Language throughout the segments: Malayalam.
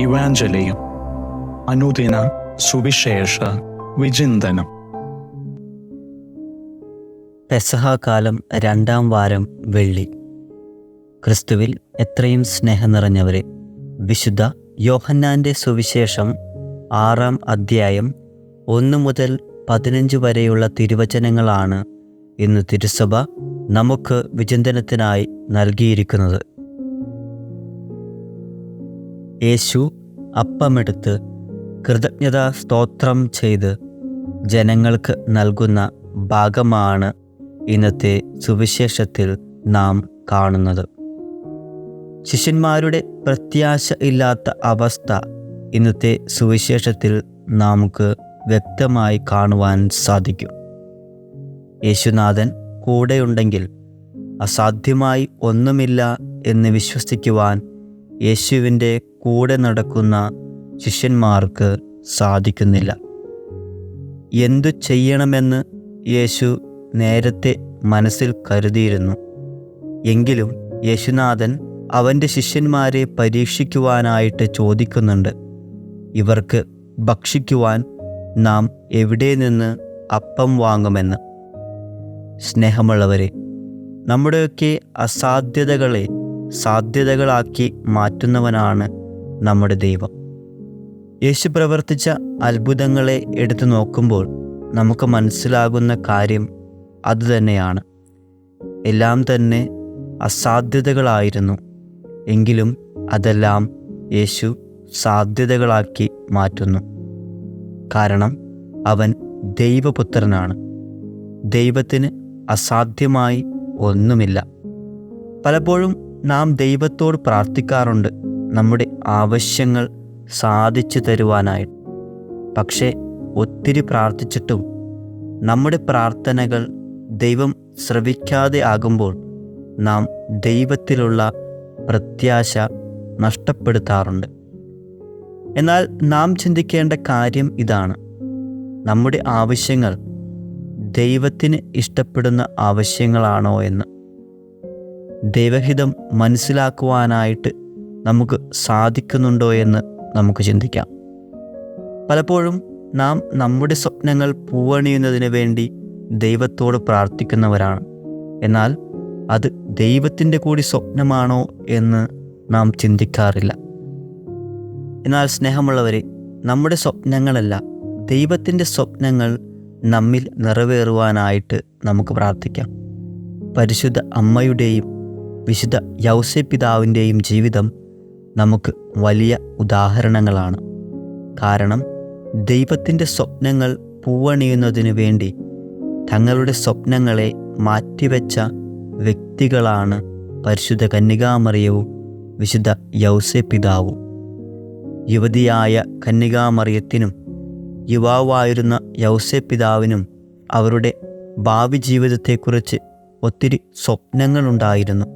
ഇവാഞ്ചലിയും അനുദിന സുവിശേഷ വിചിന്തനം. പെസഹ കാലം 2-ാം വാരം വെള്ളി. ക്രിസ്തുവിൽ എത്രയും സ്നേഹം നിറഞ്ഞവരെ, വിശുദ്ധ യോഹന്നാൻ്റെ സുവിശേഷം 6-ാം അധ്യായം 1 മുതൽ 15 വരെയുള്ള തിരുവചനങ്ങളാണ് ഇന്ന് തിരുസഭ നമുക്ക് വിചിന്തനത്തിനായി നൽകിയിരിക്കുന്നത്. യേശു അപ്പമെടുത്ത് കൃതജ്ഞതാ സ്തോത്രം ചെയ്ത് ജനങ്ങൾക്ക് നൽകുന്ന ഭാഗമാണ് ഇന്നത്തെ സുവിശേഷത്തിൽ നാം കാണുന്നത്. ശിഷ്യന്മാരുടെ പ്രത്യാശ ഇല്ലാത്ത അവസ്ഥ ഇന്നത്തെ സുവിശേഷത്തിൽ നമുക്ക് വ്യക്തമായി കാണുവാൻ സാധിക്കും. യേശുനാഥൻ കൂടെയുണ്ടെങ്കിൽ അസാധ്യമായി ഒന്നുമില്ല എന്ന് വിശ്വസിക്കുവാൻ യേശുവിൻ്റെ കൂടെ നടക്കുന്ന ശിഷ്യന്മാർക്ക് സാധിക്കുന്നില്ല. എന്തു ചെയ്യണമെന്ന് യേശു നേരത്തെ മനസ്സിൽ കരുതിയിരുന്നു. എങ്കിലും യേശുനാഥൻ അവൻ്റെ ശിഷ്യന്മാരെ പരീക്ഷിക്കുവാനായിട്ട് ചോദിക്കുന്നുണ്ട്. ഇവർക്ക് ഭക്ഷിക്കുവാൻ നാം എവിടെ നിന്ന് അപ്പം വാങ്ങുമെന്ന്. സ്നേഹമുള്ളവരെ, നമ്മുടെയൊക്കെ അസാധ്യതകളെ സാധ്യതകളാക്കി മാറ്റുന്നവനാണ് നമ്മുടെ ദൈവം. യേശു പ്രവർത്തിച്ച അത്ഭുതങ്ങളെ എടുത്തു നോക്കുമ്പോൾ നമുക്ക് മനസ്സിലാകുന്ന കാര്യം അതുതന്നെയാണ്. എല്ലാം തന്നെ അസാധ്യതകളായിരുന്നു. എങ്കിലും അതെല്ലാം യേശു സാധ്യതകളാക്കി മാറ്റുന്നു. കാരണം അവൻ ദൈവപുത്രനാണ്. ദൈവത്തിന് അസാധ്യമായി ഒന്നുമില്ല. പലപ്പോഴും നാം ദൈവത്തോട് പ്രാർത്ഥിക്കാറുണ്ട് നമ്മുടെ ആവശ്യങ്ങൾ സാധിച്ചു തരുവാനായിട്ട്. പക്ഷേ ഒത്തിരി പ്രാർത്ഥിച്ചിട്ടും നമ്മുടെ പ്രാർത്ഥനകൾ ദൈവം ശ്രവിക്കാതെ ആകുമ്പോൾ നാം ദൈവത്തിലുള്ള പ്രത്യാശ നഷ്ടപ്പെടുത്താറുണ്ട്. എന്നാൽ നാം ചിന്തിക്കേണ്ട കാര്യം ഇതാണ്: നമ്മുടെ ആവശ്യങ്ങൾ ദൈവത്തിന് ഇഷ്ടപ്പെടുന്ന ആവശ്യങ്ങളാണോ എന്ന്. ദൈവഹിതം മനസ്സിലാക്കുവാനായിട്ട് നമുക്ക് സാധിക്കുന്നുണ്ടോ എന്ന് നമുക്ക് ചിന്തിക്കാം. പലപ്പോഴും നാം നമ്മുടെ സ്വപ്നങ്ങൾ പൂവണിയുന്നതിന് വേണ്ടി ദൈവത്തോട് പ്രാർത്ഥിക്കുന്നവരാണ്. എന്നാൽ അത് ദൈവത്തിൻ്റെ കൂടി സ്വപ്നമാണോ എന്ന് നാം ചിന്തിക്കാറില്ല. എന്നാൽ സ്നേഹമുള്ളവരെ, നമ്മുടെ സ്വപ്നങ്ങളല്ല, ദൈവത്തിൻ്റെ സ്വപ്നങ്ങൾ നമ്മിൽ നിറവേറുവാനായിട്ട് നമുക്ക് പ്രാർത്ഥിക്കാം. പരിശുദ്ധ അമ്മയുടെയും വിശുദ്ധ യൗസേപ്പിതാവിൻ്റെയും ജീവിതം നമുക്ക് വലിയ ഉദാഹരണങ്ങളാണ്. കാരണം ദൈവത്തിൻ്റെ സ്വപ്നങ്ങൾ പൂവണിയുന്നതിന് വേണ്ടി തങ്ങളുടെ സ്വപ്നങ്ങളെ മാറ്റിവെച്ച വ്യക്തികളാണ് പരിശുദ്ധ കന്യകാമറിയവും വിശുദ്ധ യൗസേപ്പിതാവും. യുവതിയായ കന്യകാമറിയത്തിനും യുവാവായിരുന്ന യൗസേപ്പിതാവിനും അവരുടെ ഭാവി ജീവിതത്തെക്കുറിച്ച് ഒത്തിരി സ്വപ്നങ്ങളുണ്ടായിരുന്നു.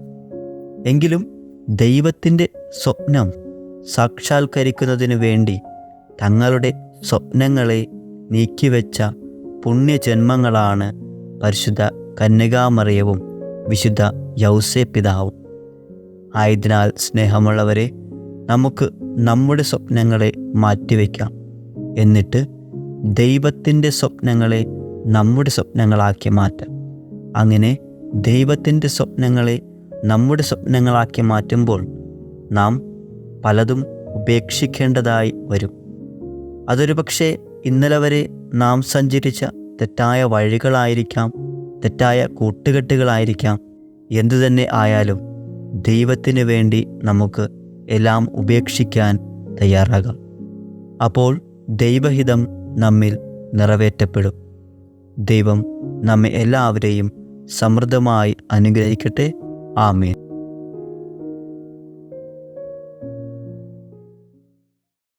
എങ്കിലും ദൈവത്തിൻ്റെ സ്വപ്നം സാക്ഷാത്കരിക്കുന്നതിന് വേണ്ടി തങ്ങളുടെ സ്വപ്നങ്ങളെ നീക്കിവെച്ച പുണ്യജന്മങ്ങളാണ് പരിശുദ്ധ കന്യകാമറിയവും വിശുദ്ധ യൗസേപ്പിതാവും. ആയതിനാൽ സ്നേഹമുള്ളവരെ, നമുക്ക് നമ്മുടെ സ്വപ്നങ്ങളെ മാറ്റിവെക്കാം. എന്നിട്ട് ദൈവത്തിൻ്റെ സ്വപ്നങ്ങളെ നമ്മുടെ സ്വപ്നങ്ങളാക്കി മാറ്റാം. അങ്ങനെ ദൈവത്തിൻ്റെ സ്വപ്നങ്ങളെ നമ്മുടെ സ്വപ്നങ്ങളാക്കി മാറ്റുമ്പോൾ നാം പലതും ഉപേക്ഷിക്കേണ്ടതായി വരും. അതൊരു പക്ഷേ ഇന്നലെ വരെ നാം സഞ്ചരിച്ച തെറ്റായ വഴികളായിരിക്കാം, തെറ്റായ കൂട്ടുകെട്ടുകളായിരിക്കാം. എന്തുതന്നെ ആയാലും ദൈവത്തിന് വേണ്ടി നമുക്ക് എല്ലാം ഉപേക്ഷിക്കാൻ തയ്യാറാകാം. അപ്പോൾ ദൈവഹിതം നമ്മിൽ നിറവേറ്റപ്പെടും. ദൈവം നമ്മെ എല്ലാവരെയും സമൃദ്ധമായി അനുഗ്രഹിക്കട്ടെ. ആമേൻ.